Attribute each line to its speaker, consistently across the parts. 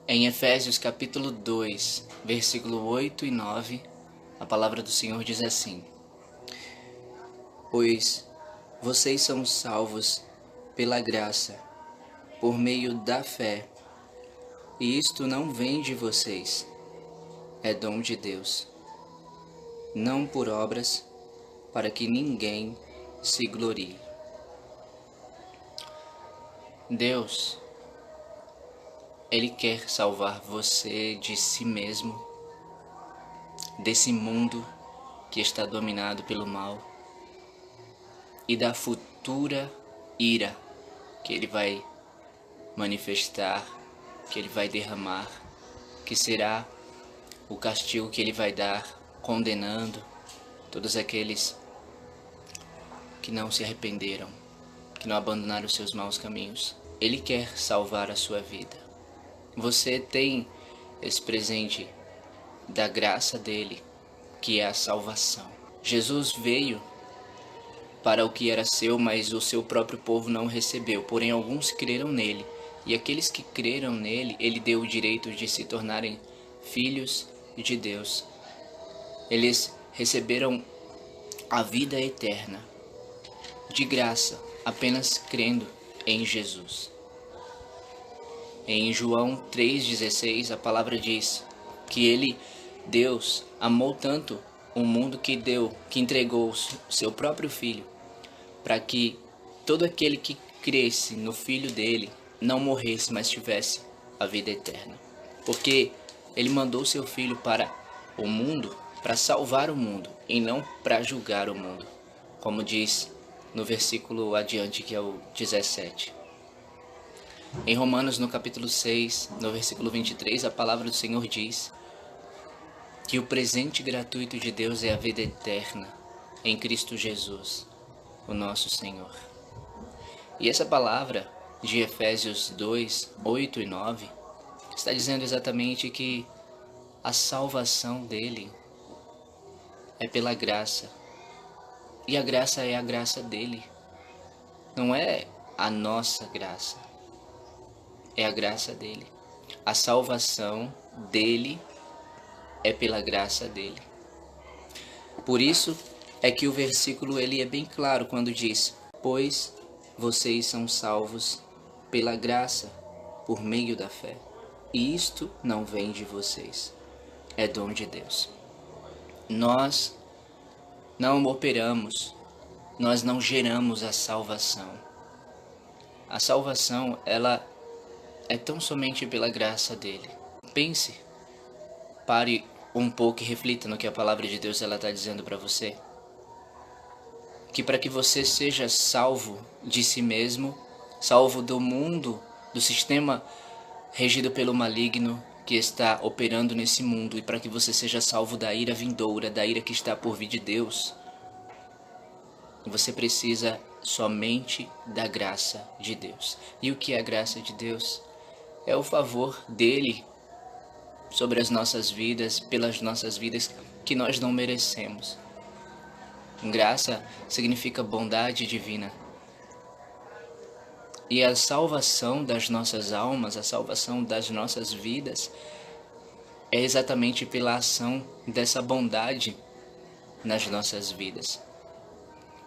Speaker 1: Em Efésios capítulo 2, versículo 8 e 9, a palavra do Senhor diz assim: Pois vocês são salvos pela graça, por meio da fé, e isto não vem de vocês, é dom de Deus, não por obras, para que ninguém se glorie. Deus, Ele quer salvar você de si mesmo, desse mundo que está dominado pelo mal e da futura ira que Ele vai manifestar, que Ele vai derramar, que será o castigo que Ele vai dar, condenando todos aqueles que não se arrependeram, que não abandonaram os seus maus caminhos. Ele quer salvar a sua vida. Você tem esse presente da graça dele, que é a salvação. Jesus veio para o que era seu, mas o seu próprio povo não recebeu. Porém, alguns creram nele. E aqueles que creram nele, ele deu o direito de se tornarem filhos de Deus. Eles receberam a vida eterna, de graça, apenas crendo em Jesus. Em João 3,16, a palavra diz que Deus, amou tanto o mundo que entregou o seu próprio Filho, para que todo aquele que cresce no Filho dele não morresse, mas tivesse a vida eterna. Porque ele mandou seu Filho para o mundo, para salvar o mundo, e não para julgar o mundo, como diz no versículo adiante, que é o 17. Em Romanos, no capítulo 6, no versículo 23, a palavra do Senhor diz que o presente gratuito de Deus é a vida eterna em Cristo Jesus, o nosso Senhor. E essa palavra de Efésios 2, 8 e 9 está dizendo exatamente que a salvação dele é pela graça. E a graça é a graça dele. Não é a nossa graça. É a graça dele. A salvação dele é pela graça dele. Por isso é que o versículo ele é bem claro quando diz: Pois vocês são salvos pela graça, por meio da fé. E isto não vem de vocês, é dom de Deus. Nós não operamos, nós não geramos a salvação. A salvação, ela é tão somente pela graça dele. Pense, pare um pouco e reflita no que a palavra de Deus está dizendo para você. Que para que você seja salvo de si mesmo, salvo do mundo, do sistema regido pelo maligno que está operando nesse mundo, e para que você seja salvo da ira vindoura, da ira que está por vir de Deus, você precisa somente da graça de Deus. E o que é a graça de Deus? É o favor dele sobre as nossas vidas, pelas nossas vidas que nós não merecemos. Graça significa bondade divina. E a salvação das nossas almas, a salvação das nossas vidas, é exatamente pela ação dessa bondade nas nossas vidas.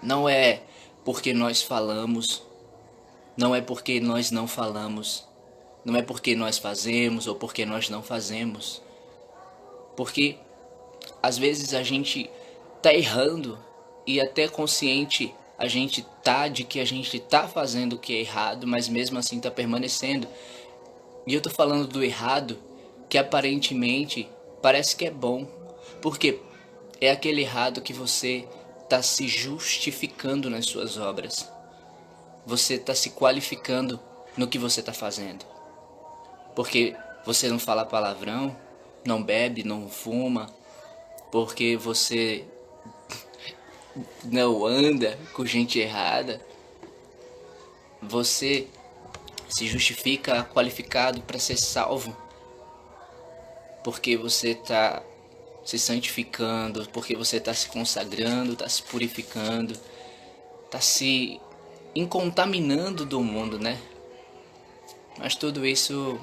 Speaker 1: Não é porque nós falamos, não é porque nós não falamos, não é porque nós fazemos ou porque nós não fazemos. Porque às vezes a gente tá errando e até consciente a gente tá de que a gente tá fazendo o que é errado, mas mesmo assim tá permanecendo. E eu tô falando do errado que aparentemente parece que é bom, porque é aquele errado que você tá se justificando nas suas obras. Você tá se qualificando no que você tá fazendo. Porque você não fala palavrão, não bebe, não fuma, porque você não anda com gente errada, você se justifica qualificado para ser salvo, porque você está se santificando, porque você está se consagrando, está se purificando, está se incontaminando do mundo, né? Mas tudo isso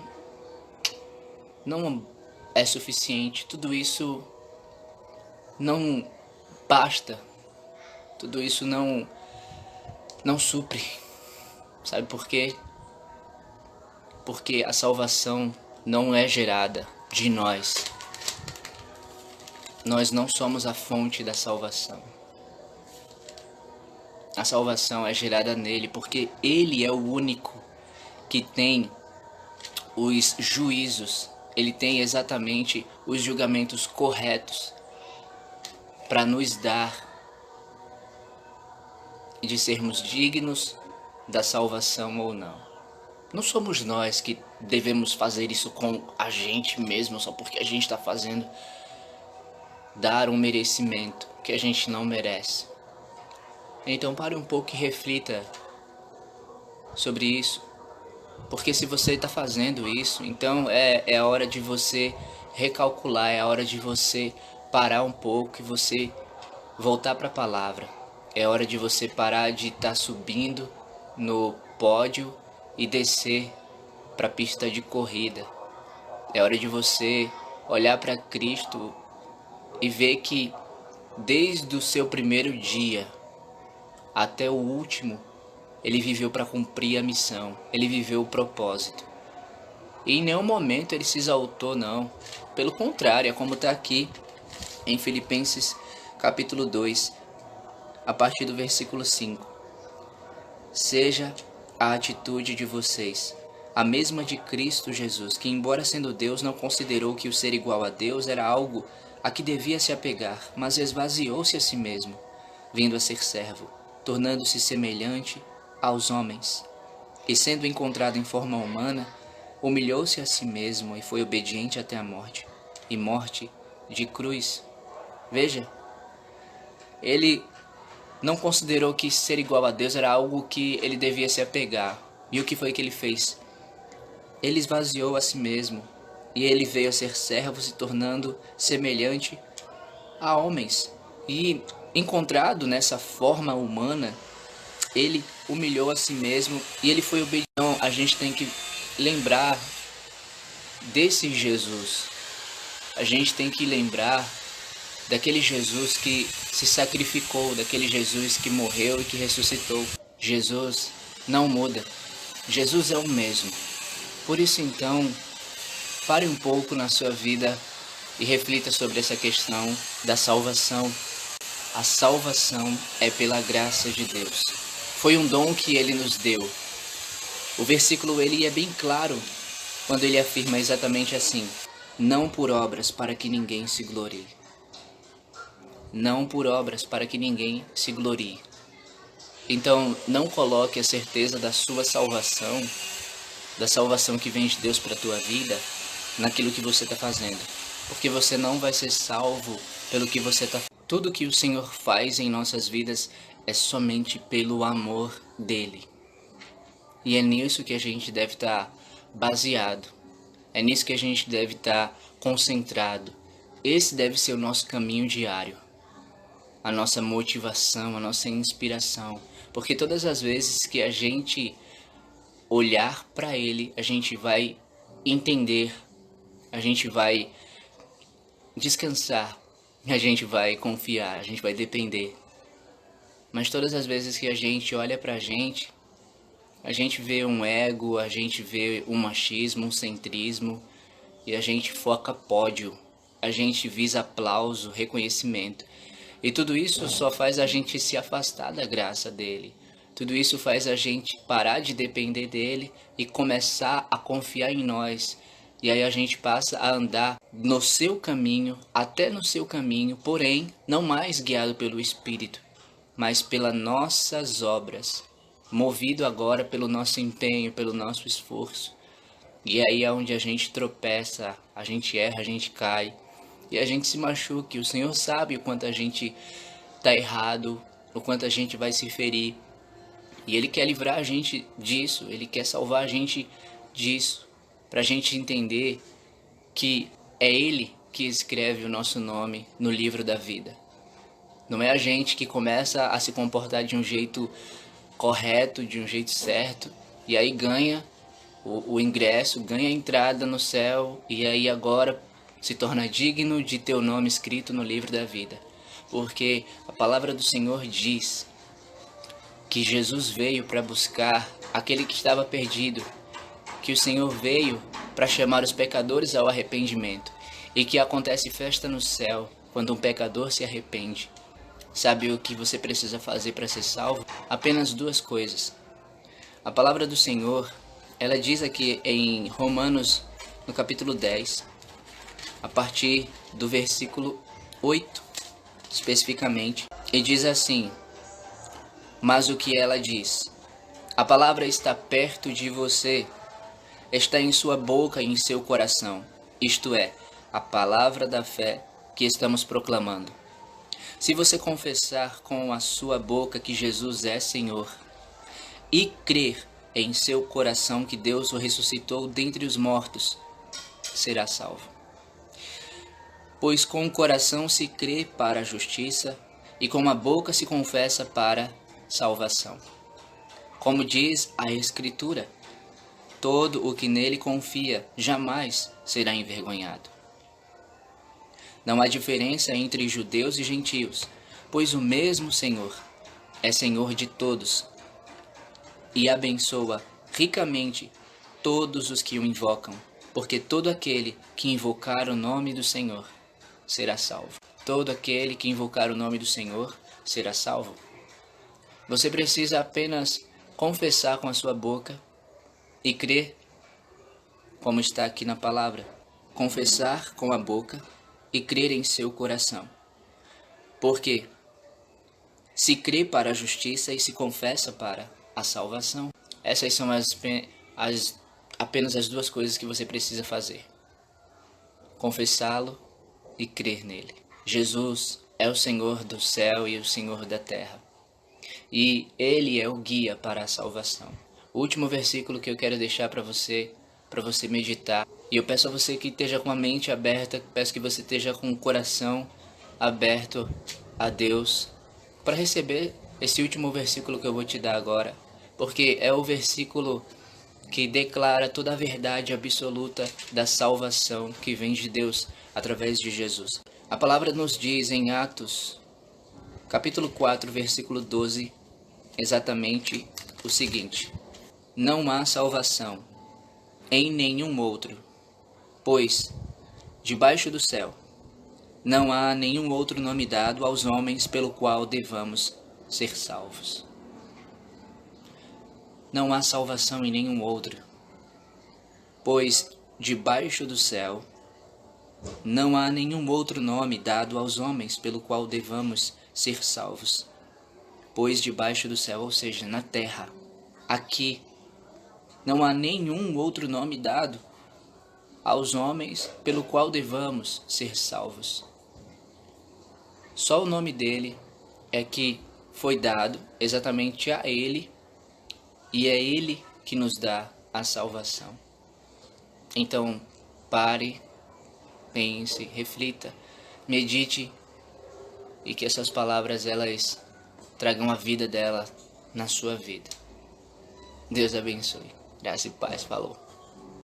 Speaker 1: não é suficiente, tudo isso não basta, tudo isso não supre. Sabe por quê? Porque a salvação não é gerada de nós. Nós não somos a fonte da salvação. A salvação é gerada nele, porque ele é o único que tem os juízos, ele tem exatamente os julgamentos corretos para nos dar de sermos dignos da salvação ou não. Não somos nós que devemos fazer isso com a gente mesmo, só porque a gente está fazendo, dar um merecimento que a gente não merece. Então pare um pouco e reflita sobre isso. Porque se você está fazendo isso, então é a hora de você recalcular, é a hora de você parar um pouco e você voltar para a palavra. É hora de você parar de estar subindo no pódio e descer para a pista de corrida. É hora de você olhar para Cristo e ver que desde o seu primeiro dia até o último, ele viveu para cumprir a missão, ele viveu o propósito. E em nenhum momento ele se exaltou, não. Pelo contrário, é como está aqui em Filipenses capítulo 2, a partir do versículo 5. Seja a atitude de vocês a mesma de Cristo Jesus, que embora sendo Deus, não considerou que o ser igual a Deus era algo a que devia se apegar, mas esvaziou-se a si mesmo, vindo a ser servo, tornando-se semelhante aos homens. E sendo encontrado em forma humana, humilhou-se a si mesmo e foi obediente até a morte, e morte de cruz. Veja, ele não considerou que ser igual a Deus era algo que ele devia se apegar. E o que foi que ele fez? Ele esvaziou a si mesmo, e ele veio a ser servo, se tornando semelhante a homens. E encontrado nessa forma humana, ele humilhou a si mesmo e ele foi obediente. Então, a gente tem que lembrar desse Jesus. A gente tem que lembrar daquele Jesus que se sacrificou, daquele Jesus que morreu e que ressuscitou. Jesus não muda. Jesus é o mesmo. Por isso, então, pare um pouco na sua vida e reflita sobre essa questão da salvação. A salvação é pela graça de Deus. Foi um dom que ele nos deu. O versículo ele é bem claro quando ele afirma exatamente assim: não por obras para que ninguém se glorie. Não por obras para que ninguém se glorie. Então, não coloque a certeza da sua salvação, da salvação que vem de Deus para a tua vida, naquilo que você está fazendo. Porque você não vai ser salvo pelo que você está fazendo. Tudo que o Senhor faz em nossas vidas é somente pelo amor dele. E é nisso que a gente deve estar baseado. É nisso que a gente deve estar concentrado. Esse deve ser o nosso caminho diário. A nossa motivação, a nossa inspiração. Porque todas as vezes que a gente olhar para ele, a gente vai entender, a gente vai descansar, a gente vai confiar, a gente vai depender. Mas todas as vezes que a gente olha pra gente, a gente vê um ego, a gente vê um machismo, um centrismo, e a gente foca pódio, a gente visa aplauso, reconhecimento. E tudo isso só faz a gente se afastar da graça dele. Tudo isso faz a gente parar de depender dele e começar a confiar em nós. E aí a gente passa a andar no seu caminho, até no seu caminho, porém não mais guiado pelo Espírito, mas pelas nossas obras, movido agora pelo nosso empenho, pelo nosso esforço. E aí é onde a gente tropeça, a gente erra, a gente cai e a gente se machuca. E o Senhor sabe o quanto a gente tá errado, o quanto a gente vai se ferir. E Ele quer livrar a gente disso, Ele quer salvar a gente disso, para a gente entender que é Ele que escreve o nosso nome no livro da vida. Não é a gente que começa a se comportar de um jeito correto, de um jeito certo, e aí ganha o ingresso, ganha a entrada no céu e aí agora se torna digno de ter o nome escrito no livro da vida. Porque a palavra do Senhor diz que Jesus veio para buscar aquele que estava perdido, que o Senhor veio para chamar os pecadores ao arrependimento e que acontece festa no céu quando um pecador se arrepende. Sabe o que você precisa fazer para ser salvo? Apenas duas coisas. A palavra do Senhor, ela diz aqui em Romanos, no capítulo 10, a partir do versículo 8, especificamente, e diz assim: mas o que ela diz? A palavra está perto de você, está em sua boca e em seu coração, isto é, a palavra da fé que estamos proclamando. Se você confessar com a sua boca que Jesus é Senhor e crer em seu coração que Deus o ressuscitou dentre os mortos, será salvo. Pois com o coração se crê para a justiça e com a boca se confessa para salvação. Como diz a Escritura, todo o que nele confia jamais será envergonhado. Não há diferença entre judeus e gentios, pois o mesmo Senhor é Senhor de todos e abençoa ricamente todos os que o invocam, porque todo aquele que invocar o nome do Senhor será salvo. Todo aquele que invocar o nome do Senhor será salvo. Você precisa apenas confessar com a sua boca e crer, como está aqui na palavra. Confessar com a boca e crer em seu coração. Porque se crê para a justiça e se confessa para a salvação. Essas são apenas as duas coisas que você precisa fazer: confessá-lo e crer nele. Jesus é o Senhor do céu e o Senhor da terra. E Ele é o guia para a salvação. O último versículo que eu quero deixar para você meditar. E eu peço a você que esteja com a mente aberta, peço que você esteja com o coração aberto a Deus para receber esse último versículo que eu vou te dar agora. Porque é o versículo que declara toda a verdade absoluta da salvação que vem de Deus através de Jesus. A palavra nos diz em Atos, capítulo 4, versículo 12, exatamente o seguinte: não há salvação em nenhum outro, pois debaixo do céu não há nenhum outro nome dado aos homens pelo qual devamos ser salvos. Não há salvação em nenhum outro, pois debaixo do céu não há nenhum outro nome dado aos homens pelo qual devamos ser salvos. Pois debaixo do céu, ou seja, na terra, aqui, não há nenhum outro nome dado aos homens pelo qual devamos ser salvos. Só o nome dele é que foi dado exatamente a ele, e é ele que nos dá a salvação. Então, pare, pense, reflita, medite, e que essas palavras elas tragam a vida dela na sua vida. Deus abençoe. Graça e paz. Falou.